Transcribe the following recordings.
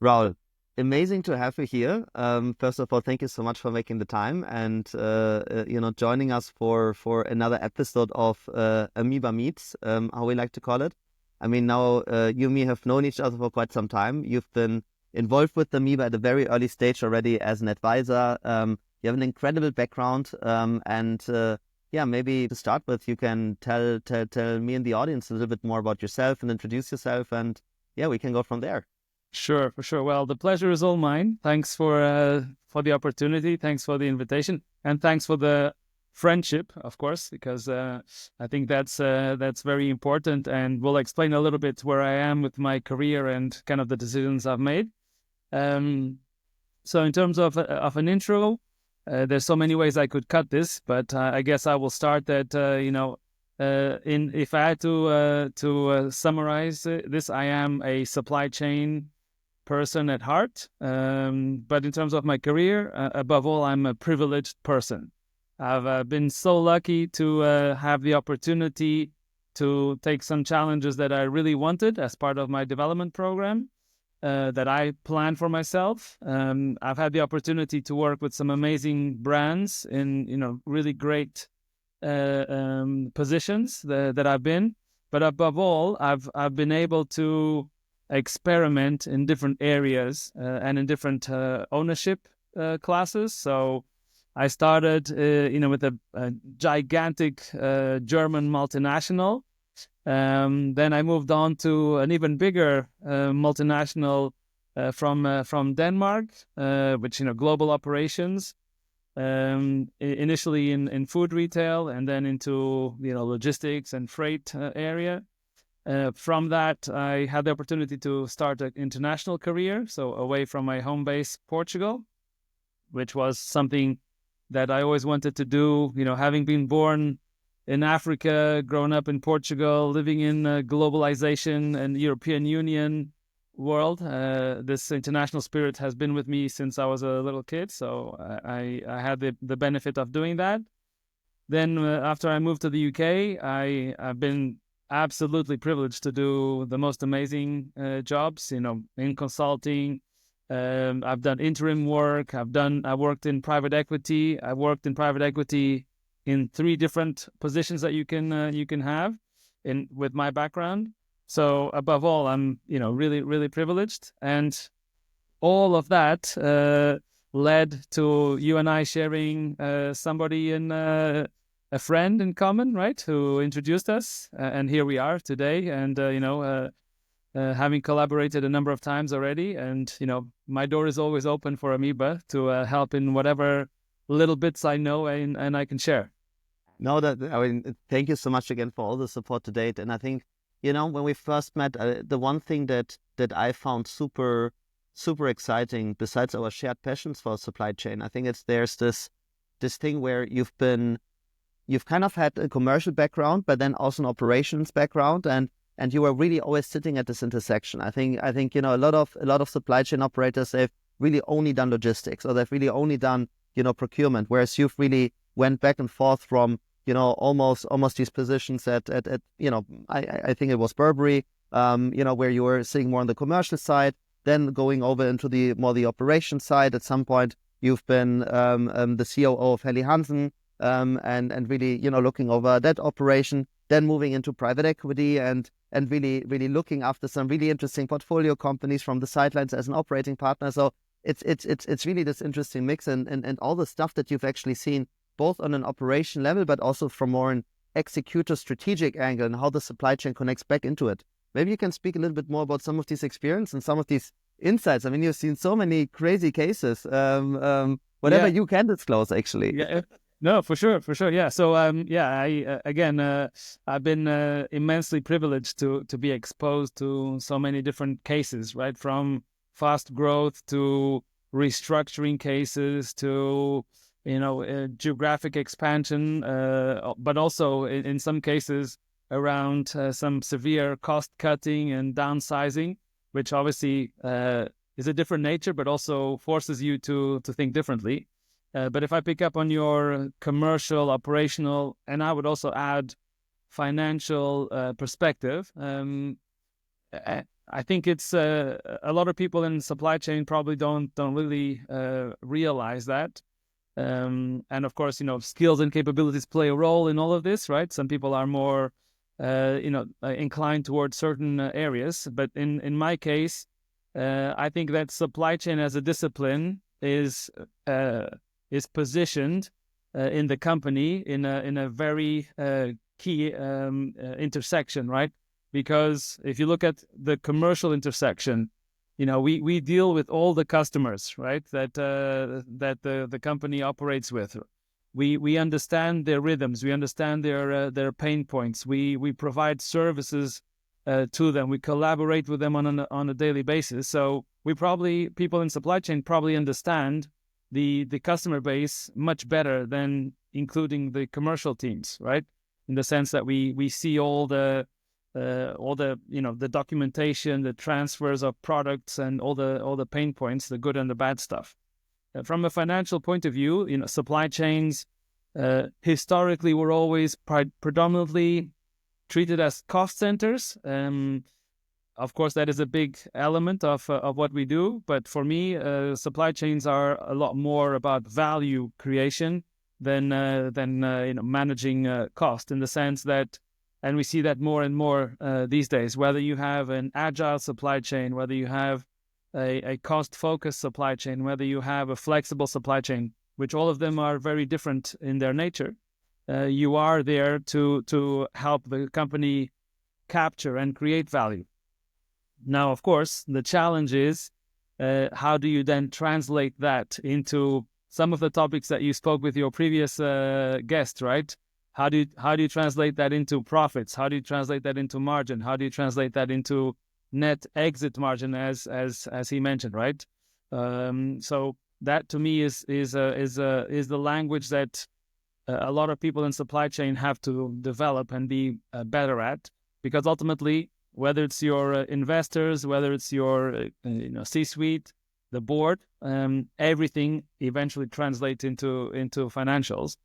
Raul, amazing to have you here. First of all, thank you so much for making the time and joining us for another episode of Ameba Meets, how we like to call it. I mean, now you and me have known each other for quite some time. You've been involved with Ameba at a very early stage already as an advisor. You have an incredible background, and maybe to start with, you can tell me and the audience a little bit more about yourself and introduce yourself, and yeah, we can go from there. Sure, for sure. Well, the pleasure is all mine. Thanks for the opportunity. Thanks for the invitation, and thanks for the friendship, of course, because I think that's very important. And we'll explain a little bit where I am with my career and kind of the decisions I've made. So, in terms of an intro, there's so many ways I could cut this, but I guess I will start that if I had to summarize this, I am a supply chain person at heart, but in terms of my career, above all, I'm a privileged person. I've been so lucky to have the opportunity to take some challenges that I really wanted as part of my development program that I planned for myself. I've had the opportunity to work with some amazing brands in really great positions that I've been, but above all, I've been able to experiment in different areas and in different ownership classes. So I started, with a gigantic German multinational. Then I moved on to an even bigger multinational from Denmark, which global operations. Initially in food retail, and then into logistics and freight area. From that, I had the opportunity to start an international career, so away from my home base, Portugal, which was something that I always wanted to do. Having been born in Africa, grown up in Portugal, living in globalization and European Union world, this international spirit has been with me since I was a little kid. So I had the benefit of doing that. Then after I moved to the UK, I've been absolutely privileged to do the most amazing jobs, in consulting. I've done interim work. I worked in private equity. I worked in private equity in 3 different positions that you can have with my background. So above all, I'm really, really privileged, and all of that led to you and I sharing somebody in a friend in common, right? Who introduced us, and here we are today. And having collaborated a number of times already, and my door is always open for Ameba to help in whatever little bits I know and I can share. No, thank you so much again for all the support to date. And I think, when we first met, the one thing that I found super, super exciting, besides our shared passions for supply chain, I think there's this thing where you've kind of had a commercial background, but then also an operations background, and you were really always sitting at this intersection. I think a lot of supply chain operators, they've really only done logistics, or they've really only done procurement, whereas you've really went back and forth from almost these positions at I think it was Burberry, where you were sitting more on the commercial side, then going over into the operation side. At some point, you've been the COO of Helly Hansen, and really looking over that operation. Then moving into private equity and really looking after some really interesting portfolio companies from the sidelines as an operating partner. So it's really this interesting mix and all the stuff that you've actually seen, both on an operation level, but also from more an executor strategic angle and how the supply chain connects back into it. Maybe you can speak a little bit more about some of these experience and some of these insights. I mean, you've seen so many crazy cases. Whatever you can disclose, actually. Yeah. No, for sure. Yeah. So, I've been immensely privileged to be exposed to so many different cases, right? From fast growth to restructuring cases to geographic expansion, but also in some cases around some severe cost cutting and downsizing, which obviously is a different nature, but also forces you to think differently. But if I pick up on your commercial, operational, and I would also add financial perspective, I think it's a lot of people in supply chain probably don't really realize that. And of course, skills and capabilities play a role in all of this, right? Some people are more, inclined towards certain areas. But in my case, I think that supply chain as a discipline is positioned in the company in a very key intersection, right? Because if you look at the commercial intersection, we deal with all the customers, right? That the company operates with. We understand their rhythms. We understand their pain points. We provide services to them. We collaborate with them on a daily basis. So people in supply chain probably understand the customer base much better than including the commercial teams, right? In the sense that we see all the the documentation, the transfers of products, and all the pain points, the good and the bad stuff. From a financial point of view, supply chains historically were always predominantly treated as cost centers. Of course, that is a big element of what we do. But for me, supply chains are a lot more about value creation than managing cost, in the sense that, and we see that more and more these days, whether you have an agile supply chain, whether you have a cost-focused supply chain, whether you have a flexible supply chain, which all of them are very different in their nature. You are there to help the company capture and create value. Now, of course, the challenge is how do you then translate that into some of the topics that you spoke with your previous guest, right? How do you translate that into profits? How do you translate that into margin? How do you translate that into net exit margin, as he mentioned, right? So that to me is the language that a lot of people in supply chain have to develop and be better at, because ultimately, whether it's your investors, whether it's your C-suite, the board, everything eventually translates into financials.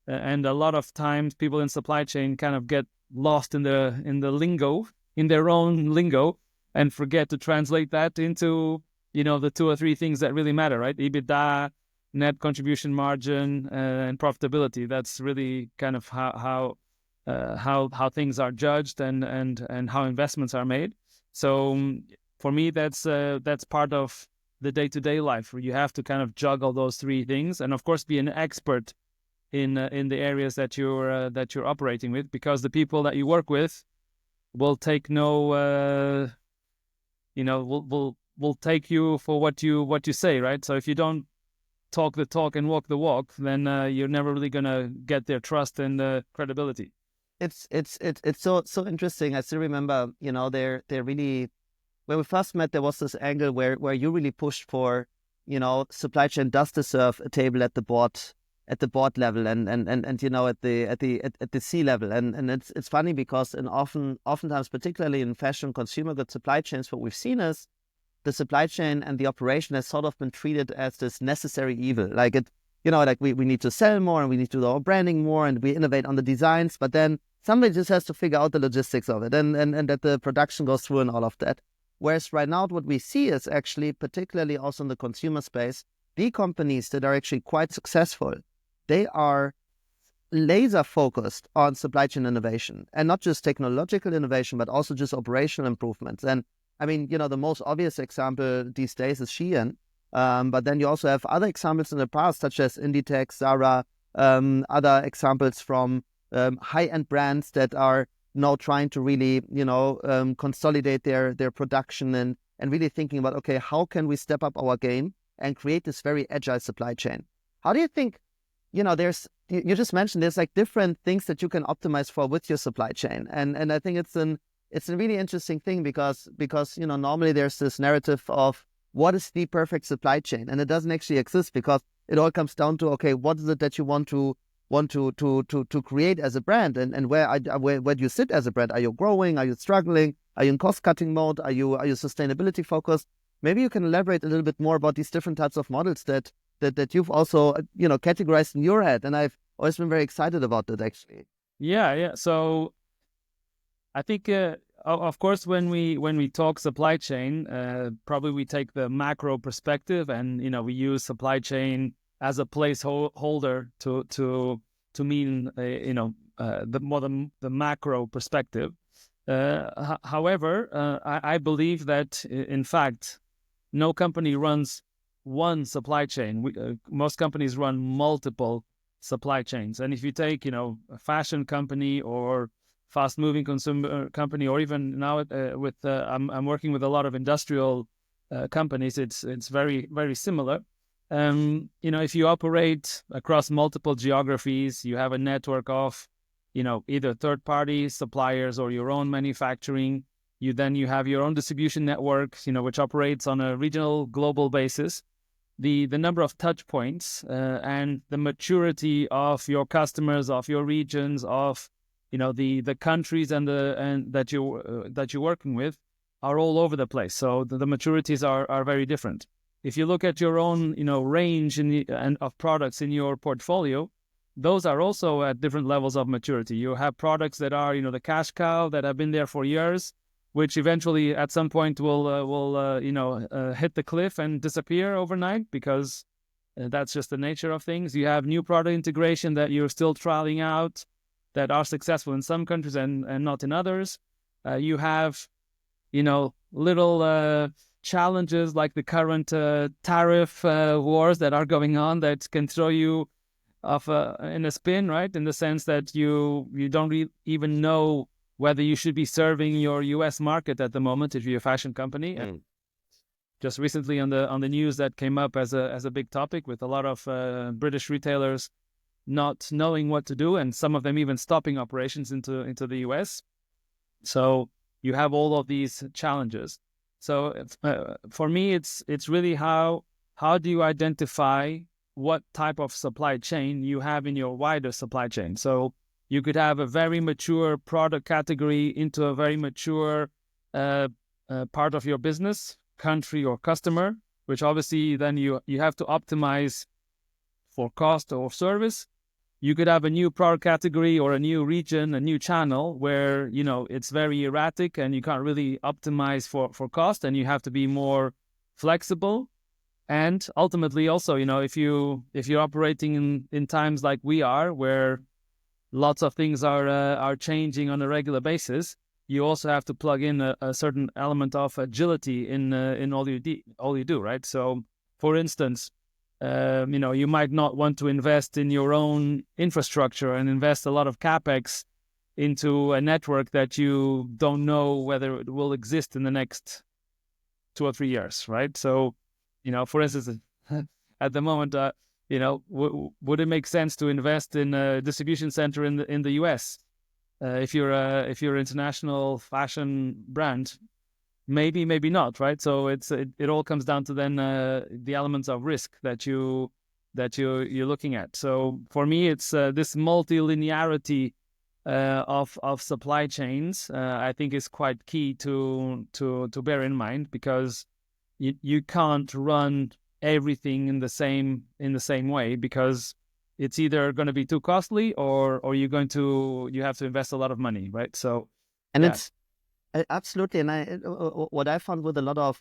And a lot of times, people in supply chain kind of get lost in the lingo, in their own lingo, and forget to translate that into the two or three things that really matter, right? EBITDA, net contribution margin, and profitability. That's really kind of how things are judged and how investments are made. So for me, that's part of the day-to-day life, where you have to kind of juggle those three things, and of course be an expert in the areas that you're operating with, because the people that you work with will take will take you for what you say, right? So if you don't talk the talk and walk the walk, then you're never really gonna get their trust and credibility. It's so interesting. I still remember, they're really, when we first met, there was this angle where you really pushed for, supply chain does deserve a table at the board level and at the C level, and it's funny because oftentimes, particularly in fashion consumer goods supply chains, what we've seen is the supply chain and the operation has sort of been treated as this necessary evil. Like we need to sell more and we need to do our branding more and we innovate on the designs, but then somebody just has to figure out the logistics of it and that the production goes through and all of that. Whereas right now, what we see is actually, particularly also in the consumer space, the companies that are actually quite successful, they are laser focused on supply chain innovation, and not just technological innovation, but also just operational improvements. And I mean, the most obvious example these days is Shein. But then you also have other examples in the past, such as Inditex, Zara, other examples from high-end brands that are now trying to really, consolidate their production and really thinking about, okay, how can we step up our game and create this very agile supply chain? How do you think, you just mentioned there's like different things that you can optimize for with your supply chain. And I think it's a really interesting thing because normally there's this narrative of what is the perfect supply chain, and it doesn't actually exist, because it all comes down to, okay, what is it that you want to create as a brand, and where do you sit as a brand? Are you growing? Are you struggling? Are you in cost cutting mode? Are you sustainability focused? Maybe you can elaborate a little bit more about these different types of models that you've also categorized in your head, and I've always been very excited about that, actually. Yeah. So I think of course, when we talk supply chain, probably we take the macro perspective, and we use supply chain as a placeholder to mean the macro perspective. However, I believe that in fact, no company runs one supply chain. Most companies run multiple supply chains, and if you take a fashion company or fast-moving consumer company, or even now I'm working with a lot of industrial companies. It's very, very similar. If you operate across multiple geographies, you have a network of either third-party suppliers or your own manufacturing. You have your own distribution network, which operates on a regional, global basis. The number of touch points and the maturity of your customers, of your regions, of the countries and that you're working with are all over the place. So the maturities are very different. If you look at your own range of products in your portfolio, those are also at different levels of maturity. You have products that are the cash cow that have been there for years, which eventually at some point will hit the cliff and disappear overnight, because that's just the nature of things. You have new product integration that you're still trialing out, that are successful in some countries and not in others. You have, little challenges like the current tariff wars that are going on that can throw you off in a spin, right? In the sense that you don't even know whether you should be serving your U.S. market at the moment if you're a fashion company. And just recently on the news that came up as a big topic, with a lot of British retailers not knowing what to do, and some of them even stopping operations into the US. So you have all of these challenges. So for me, it's really how do you identify what type of supply chain you have in your wider supply chain. So you could have a very mature product category into a very mature part of your business, country or customer, which obviously then you have to optimize for cost or service. You could have a new product category or a new region, a new channel where, it's very erratic and you can't really optimize for cost, and you have to be more flexible. And ultimately also, if you're operating in times like we are, where lots of things are changing on a regular basis, you also have to plug in a certain element of agility in all you do, right? So for instance, you might not want to invest in your own infrastructure and invest a lot of capex into a network that you don't know whether it will exist in the next 2 or 3 years, right? So, for instance, at the moment, would it make sense to invest in a distribution center in the US if you're an international fashion brand? Maybe not, right? So it all comes down to then the elements of risk that you're looking at. So for me, it's this multilinearity of supply chains. I think is quite key to bear in mind, because you can't run everything in the same way, because it's either going to be too costly or you have to invest a lot of money, right? So it's absolutely. And what I found with a lot of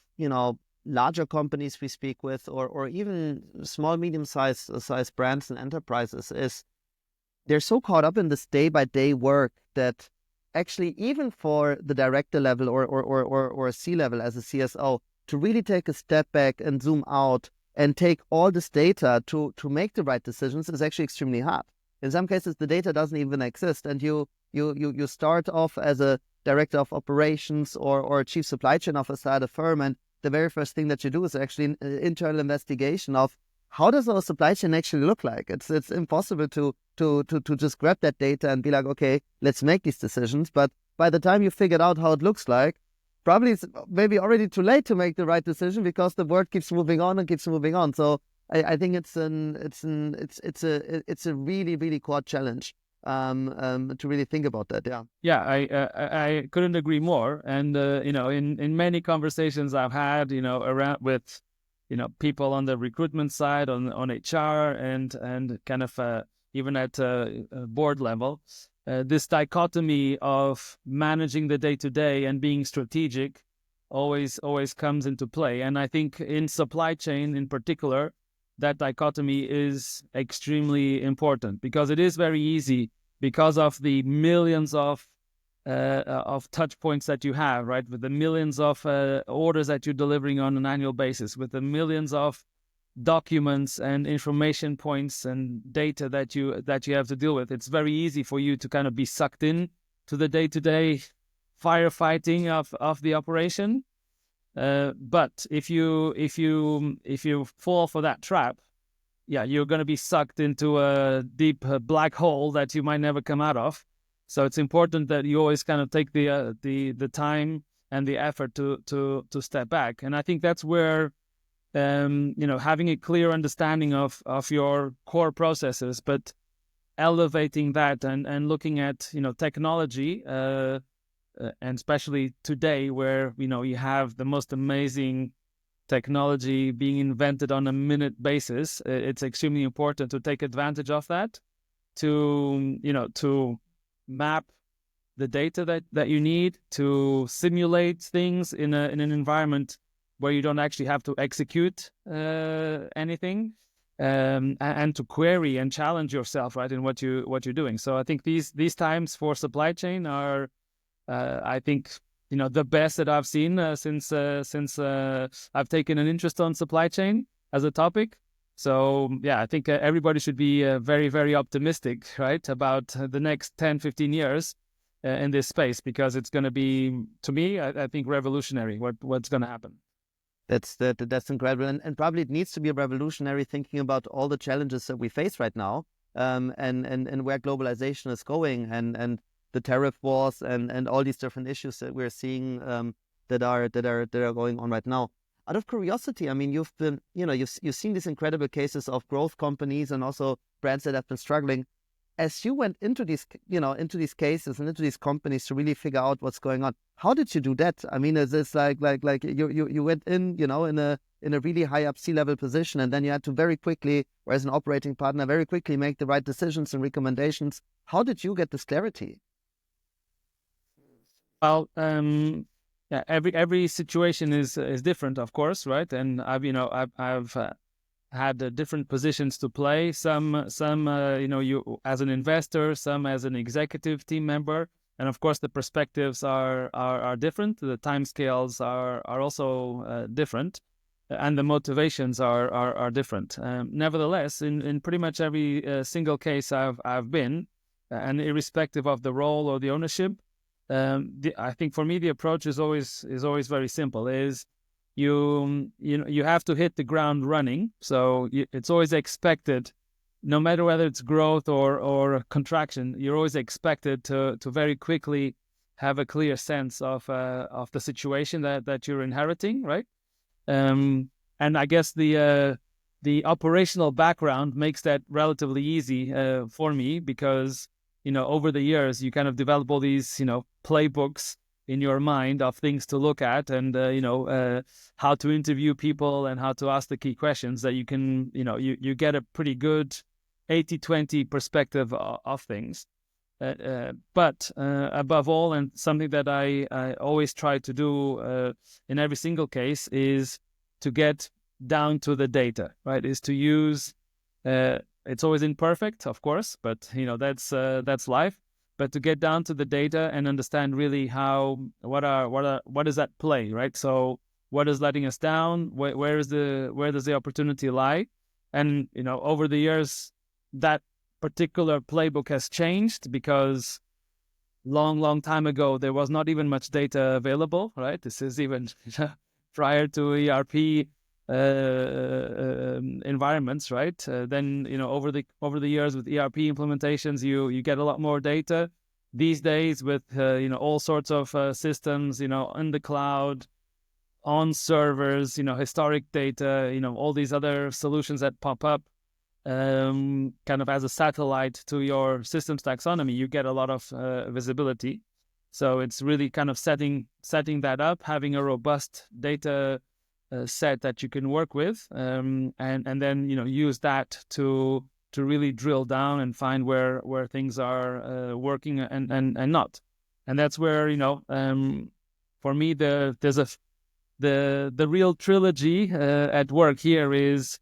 larger companies we speak with, or even small medium-sized brands and enterprises, is they're so caught up in this day-by-day work that actually even for the director level or a C-level as a CSO, to really take a step back and zoom out and take all this data to make the right decisions is actually extremely hard. In some cases, the data doesn't even exist, and you start off as a director of operations or chief supply chain officer at a firm, and the very first thing that you do is actually an internal investigation of how does our supply chain actually look like. It's impossible to just grab that data and be like, okay, let's make these decisions. But by the time you figured out how it looks like, probably it's maybe already too late to make the right decision, because the world keeps moving on and keeps moving on. So I think it's a really, really core challenge to really think about that. Yeah, I couldn't agree more. And in many conversations I've had around with people on the recruitment side, on HR, and kind of even at board level, this dichotomy of managing the day-to-day and being strategic always comes into play. And I think in supply chain in particular, that dichotomy is extremely important, because it is very easy, because of the millions of touch points that you have, right? With the millions of orders that you're delivering on an annual basis, with the millions of documents and information points and data that you have to deal with, it's very easy for you to kind of be sucked in to the day-to-day firefighting of the operation. But if you fall for that trap, yeah, you're going to be sucked into a deep black hole that you might never come out of. So it's important that you always kind of take the time and the effort to step back. And I think that's where having a clear understanding of your core processes, but elevating that and looking at technology, and especially today where you have the most amazing technology being invented on a minute basis, it's extremely important to take advantage of that, to map the data that you need, to simulate things in an environment where you don't actually have to execute anything, and to query and challenge yourself, right, in what you're doing. So I think these times for supply chain are, I think, the best that I've seen since I've taken an interest on supply chain as a topic. So yeah, I think everybody should be very, very optimistic, right, about the next 10, 15 years in this space, because it's going to be, to me, I think, revolutionary what's going to happen. That's incredible, and probably it needs to be revolutionary, thinking about all the challenges that we face right now, and where globalization is going, and the tariff wars, and all these different issues that we're seeing that are going on right now. Out of curiosity, I mean, you've seen these incredible cases of growth companies and also brands that have been struggling. As you went into these cases and into these companies to really figure out what's going on, how did you do that? I mean, is this like you went in, in a really high up C-level position, and then you had to very quickly, or as an operating partner, very quickly make the right decisions and recommendations. How did you get this clarity? Well, yeah, every situation is different, of course, right? And I've had different positions to play. Some you as an investor, some as an executive team member, and of course the perspectives are different. The timescales are also different, and the motivations are different. Nevertheless, in pretty much every single case I've been, and irrespective of the role or the ownership, I think for me the approach is always very simple. You have to hit the ground running. So it's always expected, no matter whether it's growth or contraction, you're always expected to very quickly have a clear sense of the situation that you're inheriting, right? And I guess the operational background makes that relatively easy for me, because over the years you kind of develop all these playbooks in your mind of things to look at, and how to interview people and how to ask the key questions, that you can you get a pretty good 80-20 perspective of things. But above all, and something that I always try to do in every single case, is to get down to the data, right? Is to use it's always imperfect, of course, but that's life. But to get down to the data and understand really what is at play, right? So what is letting us down? Where does the opportunity lie? And over the years, that particular playbook has changed, because long time ago there was not even much data available, right? This is even prior to ERP environments, right? Then over the years with ERP implementations, you get a lot more data. These days with all sorts of systems, in the cloud, on servers, historic data, all these other solutions that pop up, kind of as a satellite to your systems taxonomy, you get a lot of visibility. So it's really kind of setting that up, having a robust data set that you can work with, and then use that to to really drill down and find where things are working and not. And that's where, for me, the real trilogy at work here is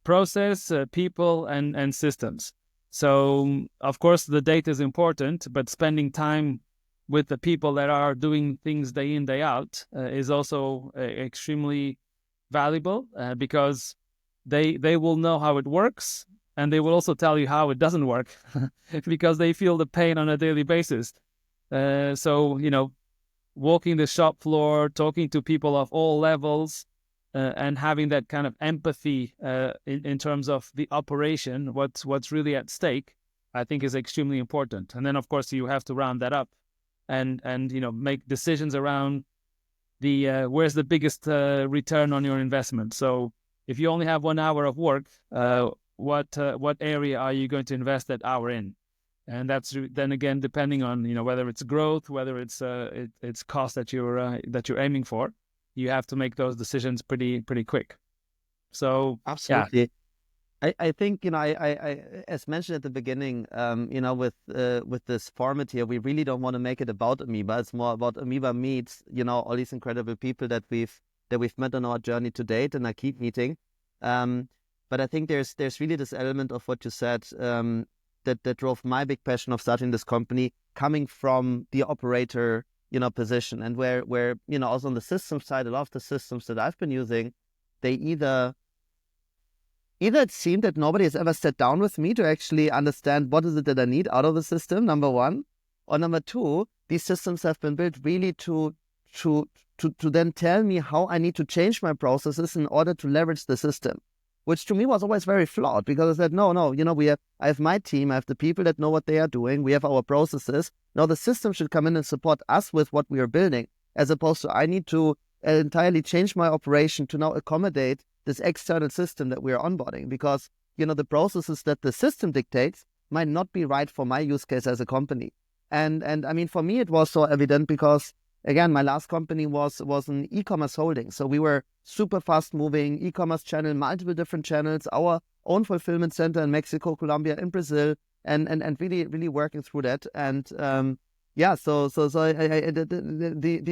process, people, and systems. So of course the data is important, but spending time with the people that are doing things day in, day out is also extremely valuable because they will know how it works, and they will also tell you how it doesn't work because they feel the pain on a daily basis. So, walking the shop floor, talking to people of all levels, and having that kind of empathy in terms of the operation, what's really at stake, I think is extremely important. And then, of course, you have to round that up and make decisions around the where's the biggest return on your investment. So if you only have 1 hour of work, what area are you going to invest that hour in? And that's then again depending on whether it's growth, whether it's cost that you're aiming for. You have to make those decisions pretty quick. So absolutely. Yeah. I think I as mentioned at the beginning, with this format here, we really don't want to make it about Ameba. It's more about Ameba meets all these incredible people that we've met on our journey to date, and I keep meeting. But I think there's really this element of what you said that drove my big passion of starting this company, coming from the operator position, and where also on the system side, a lot of the systems that I've been using, they either it seemed that nobody has ever sat down with me to actually understand what is it that I need out of the system, number one, or number two, these systems have been built really to then tell me how I need to change my processes in order to leverage the system, which to me was always very flawed, because I said, no, I have my team, I have the people that know what they are doing, we have our processes. Now the system should come in and support us with what we are building, as opposed to I need to entirely change my operation to now accommodate this external system that we are onboarding, because the processes that the system dictates might not be right for my use case as a company. And I mean, for me it was so evident because, again, my last company was an e-commerce holding. So we were super fast moving e-commerce channel, multiple different channels, our own fulfillment center in Mexico, Colombia, and Brazil, and really, really working through that. And the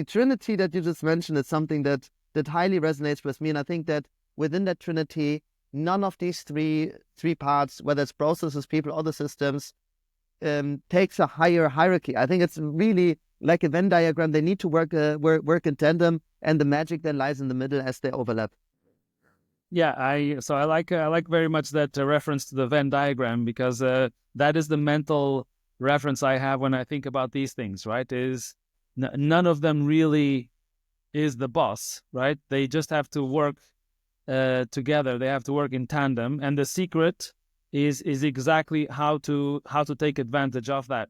trinity that you just mentioned is something that highly resonates with me. And I think that within that trinity, none of these three parts, whether it's processes, people, or the systems, takes a higher hierarchy. I think it's really like a Venn diagram. They need to work in tandem, and the magic then lies in the middle as they overlap. Yeah, I like very much that reference to the Venn diagram, because that is the mental reference I have when I think about these things. Right? Is none of them really is the boss. Right? They just have to work together. They have to work in tandem, and the secret is exactly how to take advantage of that.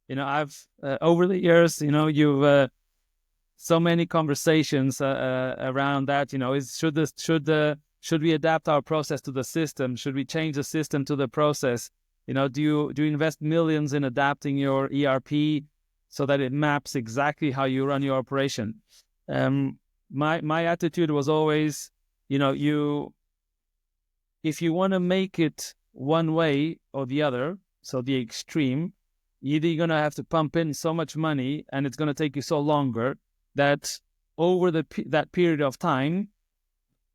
I've over the years, you've so many conversations around that. Should we adapt our process to the system? Should we change the system to the process? Do you invest millions in adapting your ERP so that it maps exactly how you run your operation? My attitude was always, if you want to make it one way or the other, so the extreme, either you're going to have to pump in so much money and it's going to take you so longer that over that period of time,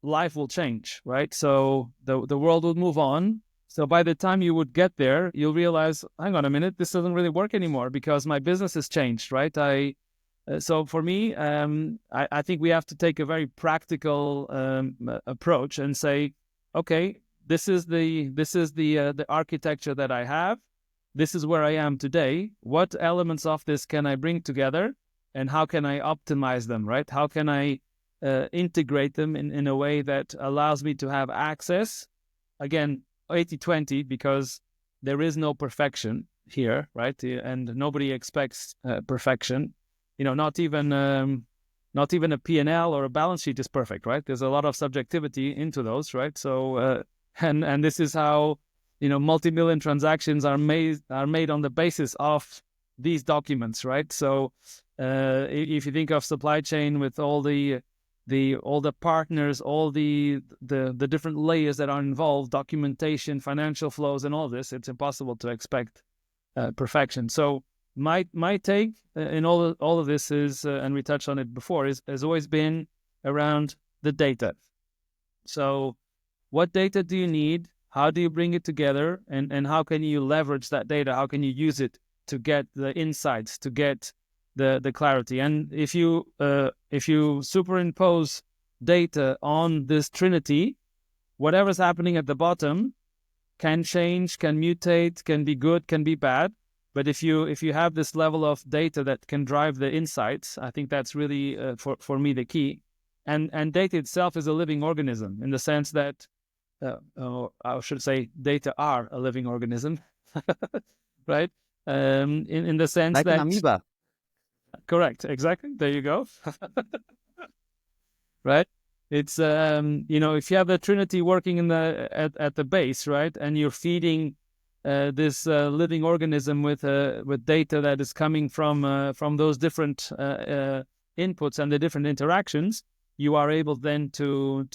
life will change, right? So the world will move on. So by the time you would get there, you'll realize, hang on a minute, this doesn't really work anymore because my business has changed, right? So for me, I think we have to take a very practical approach and say, okay, this is the architecture that I have. This is where I am today. What elements of this can I bring together, and how can I optimize them, right? How can I integrate them in a way that allows me to have access? Again, 80-20, because there is no perfection here, right? And nobody expects perfection. Not even a P&L or a balance sheet is perfect, right? There's a lot of subjectivity into those, right? So, and this is how, multi-million transactions are made on the basis of these documents, right? So, if you think of supply chain with all the all the partners, all the different layers that are involved, documentation, financial flows, and all this, it's impossible to expect perfection. So my take in all of this is, and we touched on it before, has always been around the data. So what data do you need? How do you bring it together? And how can you leverage that data? How can you use it to get the insights, to get the clarity? And if you superimpose data on this trinity, whatever's happening at the bottom can change, can mutate, can be good, can be bad. But if you have this level of data that can drive the insights, I think that's really for me the key. And data itself is a living organism, in the sense that, I should say, data are a living organism, right? In the sense like that, an amoeba. Correct, exactly. There you go. Right? It's if you have the trinity working in at the base, right, and you're feeding this living organism with data that is coming from those different inputs and the different interactions, you are able then to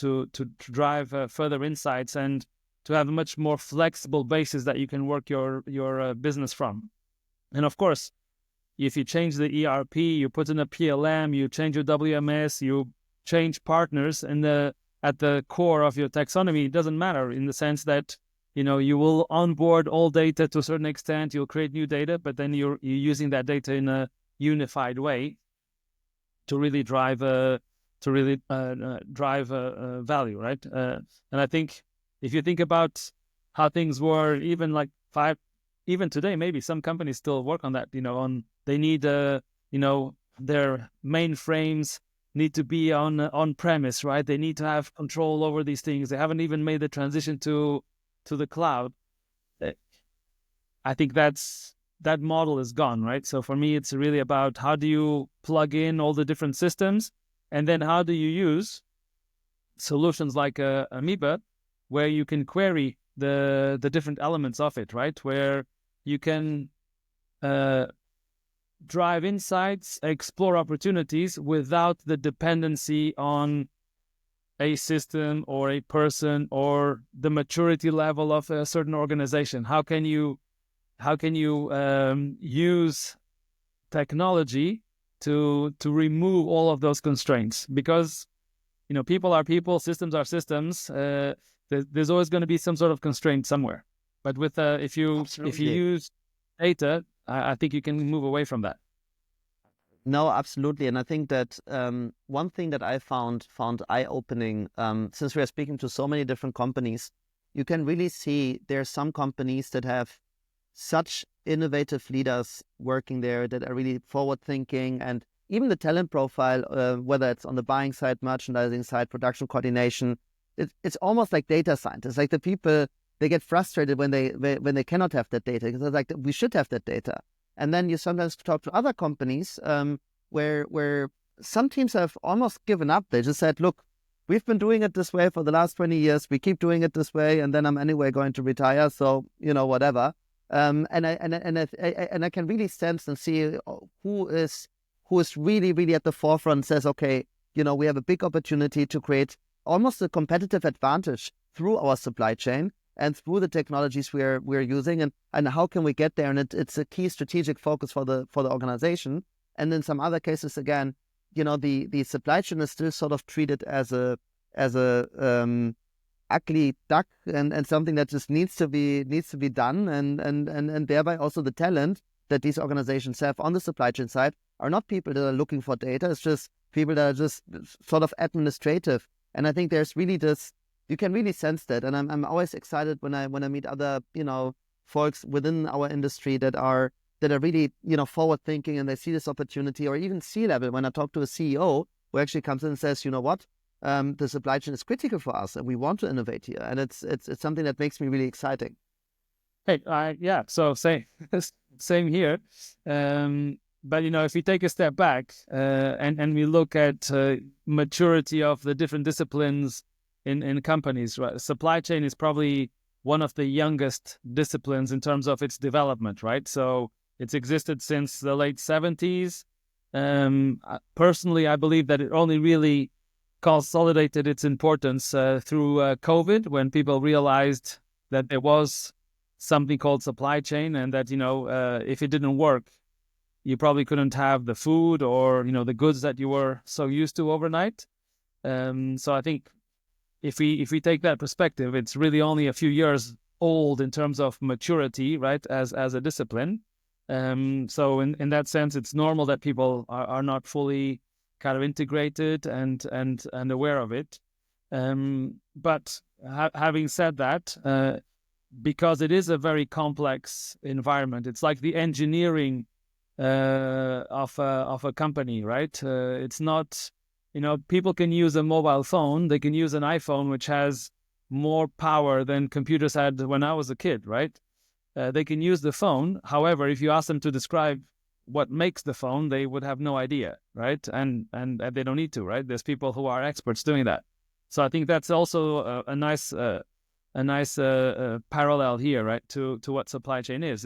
drive further insights and to have a much more flexible basis that you can work your business from. And of course, if you change the ERP, you put in a PLM, you change your WMS, you change partners, and at the core of your taxonomy, it doesn't matter, in the sense that you will onboard all data to a certain extent, you'll create new data, but then you're using that data in a unified way to really drive value, right? And I think if you think about how things were even today, maybe some companies still work on that. They need their mainframes need to be on premise, right? They need to have control over these things. They haven't even made the transition to the cloud. I think that model is gone, right? So for me, it's really about how do you plug in all the different systems, and then how do you use solutions like Ameba, where you can query the different elements of it, right? Where you can drive insights, explore opportunities without the dependency on a system or a person or the maturity level of a certain organization. How can you use technology to remove all of those constraints? Because people are people, systems are systems. There's always going to be some sort of constraint somewhere. But with if you use data, I think you can move away from that. No, absolutely. And I think that one thing that I found eye-opening, since we are speaking to so many different companies, you can really see there are some companies that have such innovative leaders working there that are really forward-thinking, and even the talent profile, whether it's on the buying side, merchandising side, production coordination, it's almost like data scientists. Like the people, they get frustrated when they cannot have that data, because they're like, we should have that data. And then you sometimes talk to other companies where some teams have almost given up. They just said, look, we've been doing it this way for the last 20 years. We keep doing it this way, and then I'm anyway going to retire. So, whatever. And I can really sense and see who is really, really at the forefront, says, okay, we have a big opportunity to create almost a competitive advantage through our supply chain and through the technologies we're using, and how can we get there? And it's a key strategic focus for the organization. And in some other cases, again, the supply chain is still sort of treated as a ugly duck and something that just needs to be done, and thereby also the talent that these organizations have on the supply chain side are not people that are looking for data. It's just people that are just sort of administrative. And I think there's really this, you can really sense that. And I'm always excited when I meet other, folks within our industry that are really, forward thinking, and they see this opportunity, or even C-level. When I talk to a CEO who actually comes in and says, you know what, the supply chain is critical for us and we want to innovate here. And it's something that makes me really exciting. Hey, yeah, so same here. But, if we take a step back and we look at maturity of the different disciplines in companies, right? Supply chain is probably one of the youngest disciplines in terms of its development, right? So it's existed since the late 70s. Personally, I believe that it only really consolidated its importance through COVID, when people realized that there was something called supply chain, and that, if it didn't work, you probably couldn't have the food or, the goods that you were so used to overnight. So I think if we take that perspective, it's really only a few years old in terms of maturity, right, as a discipline. So in that sense, it's normal that people are not fully kind of integrated and aware of it. But having said that, because it is a very complex environment, it's like the engineering of a company, right? It's not, people can use a mobile phone, they can use an iPhone, which has more power than computers had when I was a kid, right? They can use the phone. However, if you ask them to describe what makes the phone, they would have no idea, right? And they don't need to, right? There's people who are experts doing that. So I think that's also a nice parallel here, right? To what supply chain is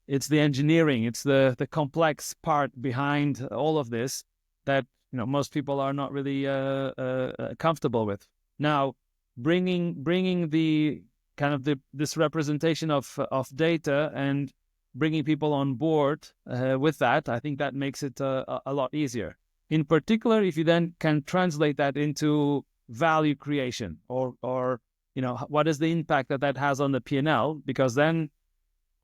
it's the engineering, it's the complex part behind all of this that most people are not really comfortable with. Now, bringing the kind of this representation of data and bringing people on board with that, I think that makes it a lot easier. In particular, if you then can translate that into value creation, or what is the impact that has on the P&L, because then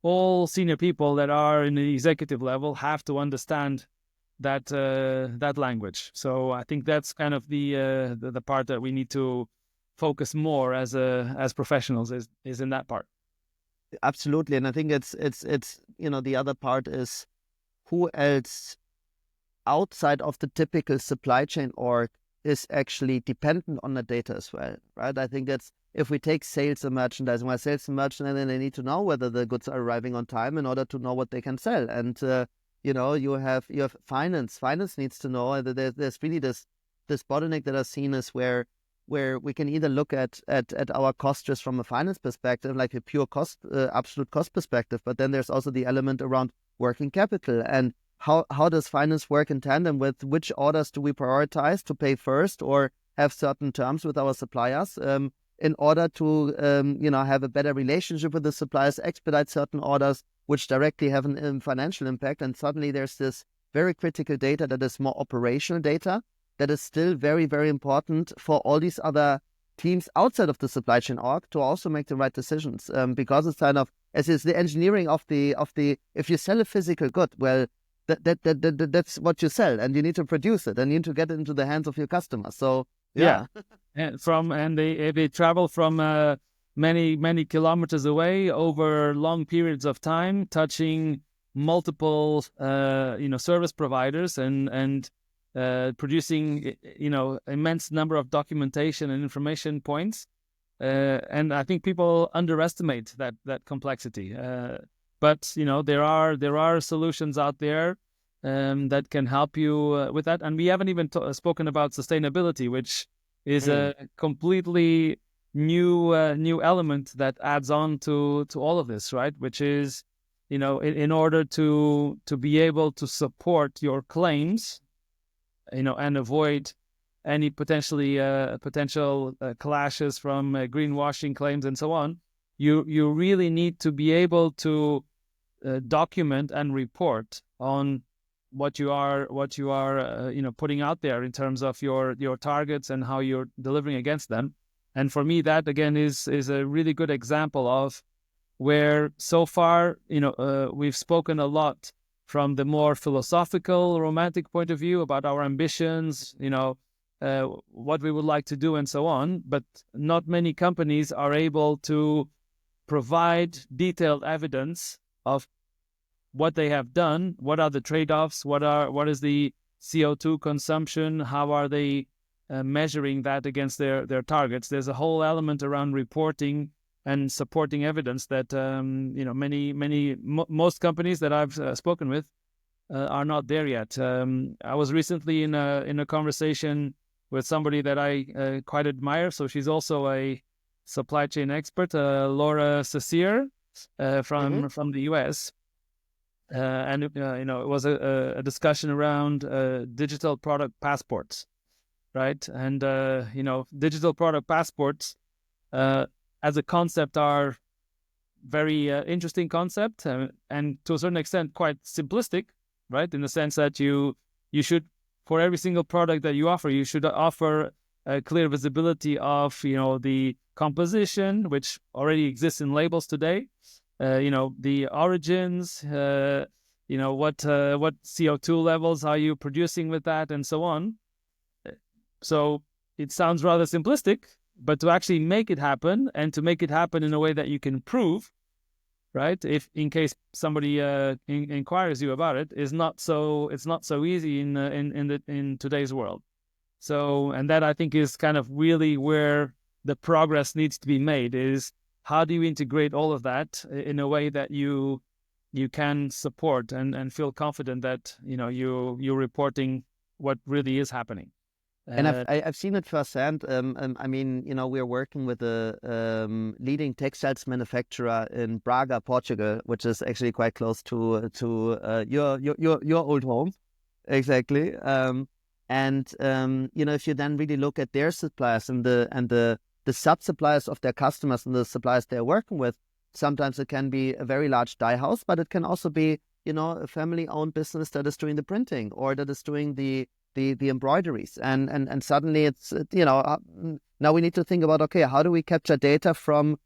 all senior people that are in the executive level have to understand that language. So I think that's kind of the part that we need to focus more as professionals is in that part. Absolutely, and I think it's the other part is who else outside of the typical supply chain org is actually dependent on the data as well, right? I think that's, if we take sales and merchandising, well, sales and merchandising, they need to know whether the goods are arriving on time in order to know what they can sell. And you have finance. Finance needs to know that there's really this bottleneck that I've seen is where we can either look at our cost just from a finance perspective, like a pure cost, absolute cost perspective, but then there's also the element around working capital and how does finance work in tandem with which orders do we prioritize to pay first or have certain terms with our suppliers in order to have a better relationship with the suppliers, expedite certain orders which directly have a financial impact. And suddenly there's this very critical data that is more operational data that is still very, very important for all these other teams outside of the supply chain org to also make the right decisions, because it's kind of, as is the engineering of the if you sell a physical good, well, that's what you sell, and you need to produce it, and you need to get it into the hands of your customers. So yeah. and they travel from many kilometers away over long periods of time, touching multiple service providers and producing immense number of documentation and information points, and I think people underestimate that complexity. But there are solutions out there that can help you with that. And we haven't even spoken about sustainability, which is a completely new element that adds on to all of this, right? Which is, in order to be able to support your claims, and avoid any potential clashes from greenwashing claims and so on, you really need to be able to document and report on what you are putting out there in terms of your targets and how you're delivering against them. And for me, that again is a really good example of where so far we've spoken a lot from the more philosophical, romantic point of view about our ambitions, what we would like to do and so on. But not many companies are able to provide detailed evidence of what they have done, what are the trade-offs, what is the CO2 consumption, how are they measuring that against their targets. There's a whole element around reporting and supporting evidence that most companies that I've spoken with are not there yet. I was recently in a conversation with somebody that I quite admire. So she's also a supply chain expert, Laura Cecere from the US. And it was a discussion around digital product passports. right? And digital product passports as a concept are very interesting concept, and to a certain extent quite simplistic, right? In the sense that you should, for every single product that you offer, you should offer a clear visibility of the composition, which already exists in labels today, the origins, what CO2 levels are you producing with that, and so on. So it sounds rather simplistic, but to actually make it happen, and to make it happen in a way that you can prove, right? If in case somebody inquires you about it, it's not so easy in today's world. So, and that I think is kind of really where the progress needs to be made, is how do you integrate all of that in a way that you can support and feel confident that you're reporting what really is happening. And I've seen it firsthand. I mean, we're working with a leading textiles manufacturer in Braga, Portugal, which is actually quite close to your old home, exactly. If you then really look at their suppliers and the sub suppliers of their customers and the suppliers they're working with, sometimes it can be a very large dye house, but it can also be a family-owned business that is doing the printing or that is doing the embroideries, and suddenly it's now we need to think about, okay, how do we capture data from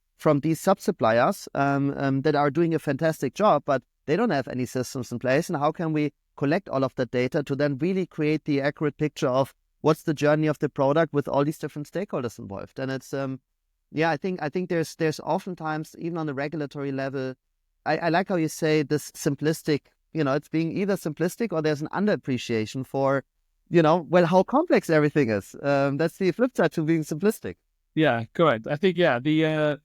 these sub-suppliers that are doing a fantastic job, but they don't have any systems in place, and how can we collect all of that data to then really create the accurate picture of what's the journey of the product with all these different stakeholders involved. And it's I think there's oftentimes, even on the regulatory level, I like how you say this simplistic, it's being either simplistic or there's an underappreciation for how complex everything is. That's the flip side to being simplistic. Yeah, correct. I think, the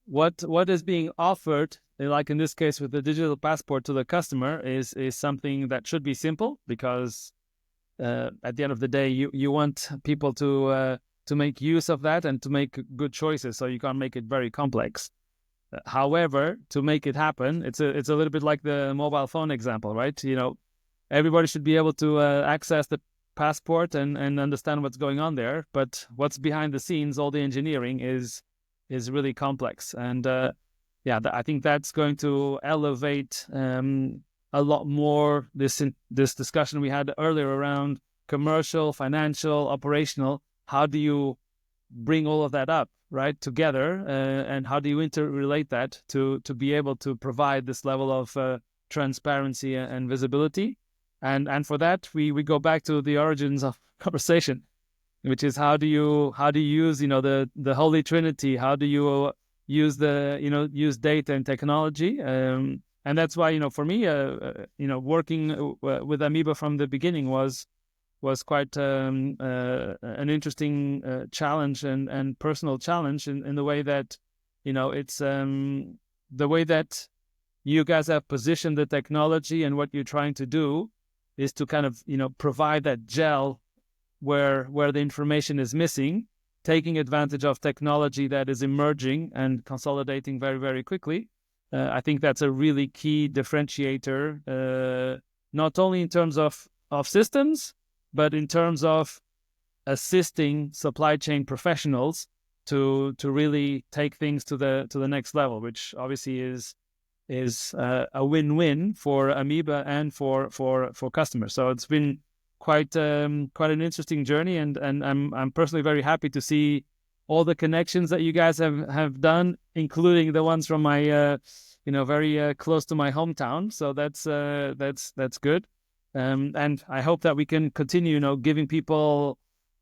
what is being offered, like in this case with the digital passport to the customer, is something that should be simple, because at the end of the day, you want people to make use of that and to make good choices. So you can't make it very complex. However, to make it happen, it's a little bit like the mobile phone example, right? Everybody should be able to access the passport and understand what's going on there. But what's behind the scenes, all the engineering is really complex. And I think that's going to elevate a lot more this discussion we had earlier around commercial, financial, operational. How do you bring all of that up, right, together? And how do you interrelate that to be able to provide this level of transparency and visibility? And for that, we go back to the origins of conversation, which is how do you use the Holy Trinity? How do you use use data and technology? And that's why for me working with Ameba from the beginning was quite an interesting challenge and personal challenge in the way that it's the way that you guys have positioned the technology, and what you're trying to do is to kind of provide that gel where the information is missing, taking advantage of technology that is emerging and consolidating very, very quickly. I think that's a really key differentiator, not only in terms of systems, but in terms of assisting supply chain professionals to really take things to the next level, which obviously is a win-win for Ameba and for customers. So it's been quite an interesting journey, and I'm personally very happy to see all the connections that you guys have done, including the ones from my very close to my hometown. So that's good. And I hope that we can continue, giving people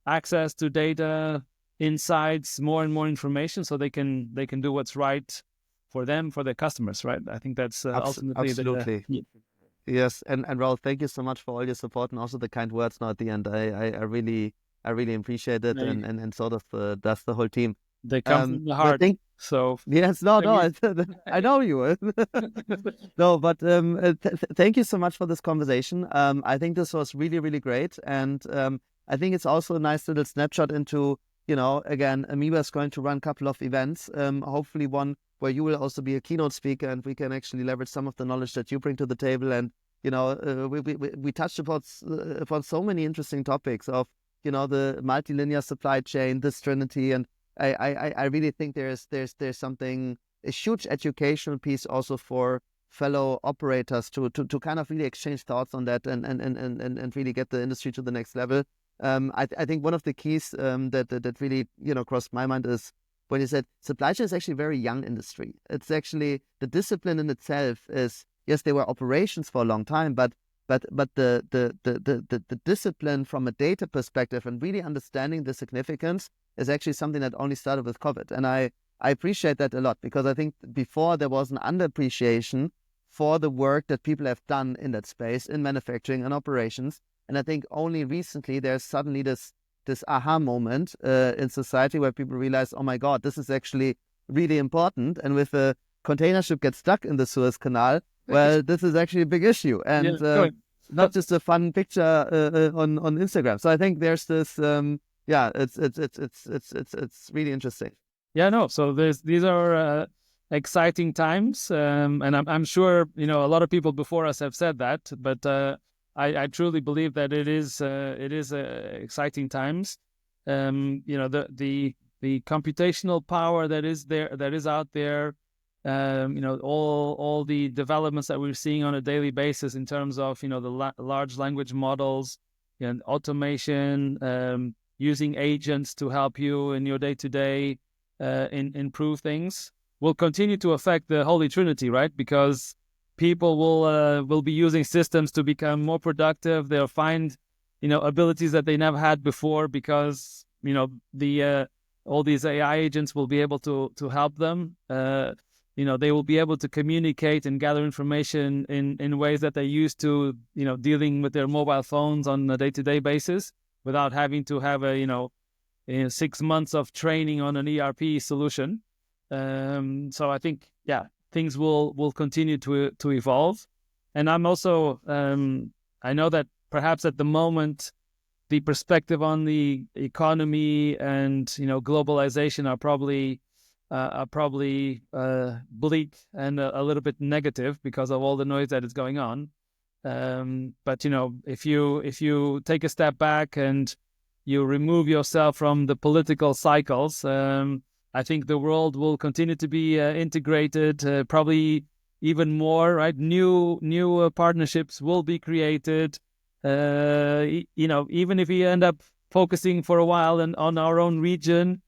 access to data, insights, more and more information, so they can do what's right for them, for their customers, right? I think that's ultimately absolutely. Yes, and Raul, thank you so much for all your support and also the kind words now at the end. I really appreciate it, and sort of that's the whole team. They come from the heart. So yes, no, I know you. No, but thank you so much for this conversation. I think this was really, really great, and I think it's also a nice little snapshot into again, Ameba is going to run a couple of events. Hopefully one where you will also be a keynote speaker, and we can actually leverage some of the knowledge that you bring to the table. And we touched upon so many interesting topics of the multilinear supply chain, this trinity. And I really think there's something, a huge educational piece also for fellow operators to kind of really exchange thoughts on that and really get the industry to the next level. I think one of the keys that really crossed my mind is when you said supply chain is actually a very young industry. It's actually, the discipline in itself is, yes, there were operations for a long time, but the discipline from a data perspective and really understanding the significance is actually something that only started with COVID. And I appreciate that a lot, because I think before there was an underappreciation for the work that people have done in that space, in manufacturing and operations. And I think only recently there's suddenly this aha moment in society where people realize, oh my God, this is actually really important. And with a container ship gets stuck in the Suez Canal, well, this is actually a big issue, and not just a fun picture on Instagram. So I think there's this, it's really interesting. Yeah, no. So these are exciting times, and I'm sure a lot of people before us have said that, but I truly believe that it is exciting times. The computational power that is out there. All the developments that we're seeing on a daily basis in terms of the large language models and automation, using agents to help you in your day-to-day improve things, will continue to affect the Holy Trinity, right? Because people will be using systems to become more productive. They'll find abilities that they never had before, because all these AI agents will be able to help them. They will be able to communicate and gather information in ways that they used to, dealing with their mobile phones on a day-to-day basis, without having to have 6 months of training on an ERP solution. So I think, things will continue to evolve. And I'm also, I know that perhaps at the moment, the perspective on the economy and globalization are probably bleak and a little bit negative because of all the noise that is going on. But if you take a step back and you remove yourself from the political cycles, I think the world will continue to be integrated, probably even more. Right, new partnerships will be created. Even if we end up focusing for a while on our own region,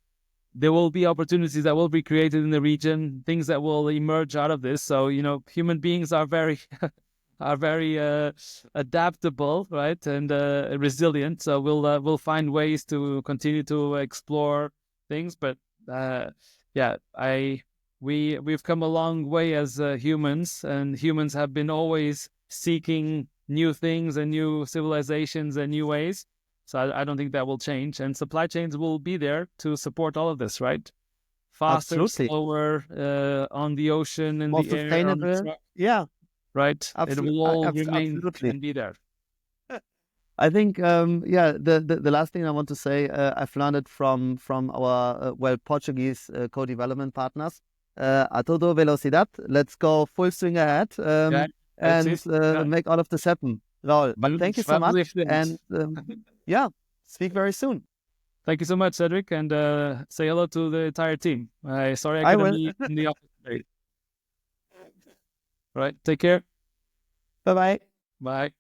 there will be opportunities that will be created in the region, things that will emerge out of this. So, human beings are very adaptable, right, and resilient. So we'll find ways to continue to explore things. But we've come a long way as humans, and humans have been always seeking new things and new civilizations and new ways. So I don't think that will change, and supply chains will be there to support all of this, right? Faster, Absolutely. slower, on the ocean, in more the sustainable. air, Yeah, right. It will all remain absolutely. and be there. I think, the last thing I want to say, I've learned it from our Portuguese co-development partners. A todo velocidad. Let's go full swing ahead, and make all of this happen. Raul, thank you so much, and speak very soon. Thank you so much, Cedrik, and say hello to the entire team. Sorry I couldn't be in the office today. Right, take care. Bye-bye. Bye.